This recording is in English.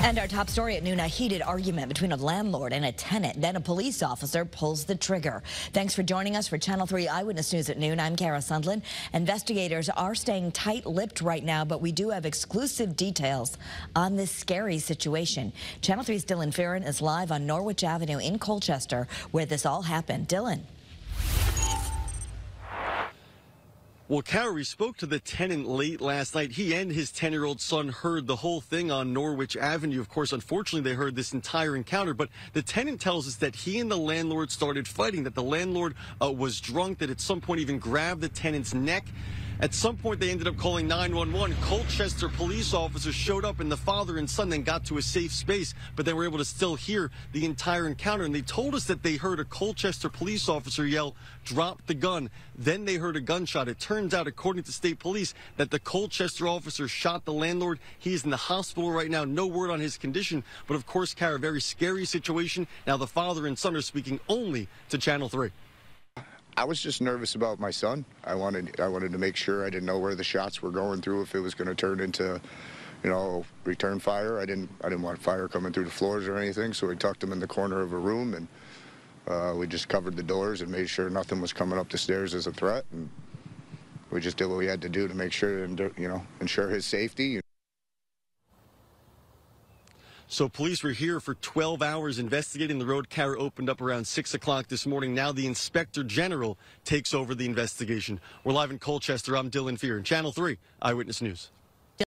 And our top story at noon, a heated argument between a landlord and a tenant. Then a police officer pulls the trigger. Thanks for joining us for Channel 3 Eyewitness News at noon. I'm Kara Sundlin. Investigators are staying tight-lipped right now, but we do have exclusive details on this scary situation. Channel 3's Dylan Fearon is live on Norwich Avenue in Colchester, where this all happened. Dylan. Well, Kara, spoke to the tenant late last night. He and his 10-year-old son heard the whole thing on Norwich Avenue. Of course, unfortunately, they heard this entire encounter. But the tenant tells us that he and the landlord started fighting, that the landlord was drunk, that at some point even grabbed the tenant's neck. At some point, they ended up calling 911. Colchester police officers showed up, and the father and son then got to a safe space, but they were able to still hear the entire encounter. And they told us that they heard a Colchester police officer yell, "Drop the gun." Then they heard a gunshot. It turns out, according to state police, that the Colchester officer shot the landlord. He is in the hospital right now. No word on his condition. But, of course, Kara, very scary situation. Now the father and son are speaking only to Channel 3. I was just nervous about my son. I wanted to make sure. I didn't know where the shots were going through, if it was going to turn into, return fire. I didn't want fire coming through the floors or anything, so we tucked him in the corner of a room, and we just covered the doors and made sure nothing was coming up the stairs as a threat. And we just did what we had to do to make sure and ensure his safety. So police were here for 12 hours investigating. The road Kara opened up around 6 o'clock this morning. Now the Inspector General takes over the investigation. We're live in Colchester. I'm Dylan Fearon, Channel 3 Eyewitness News.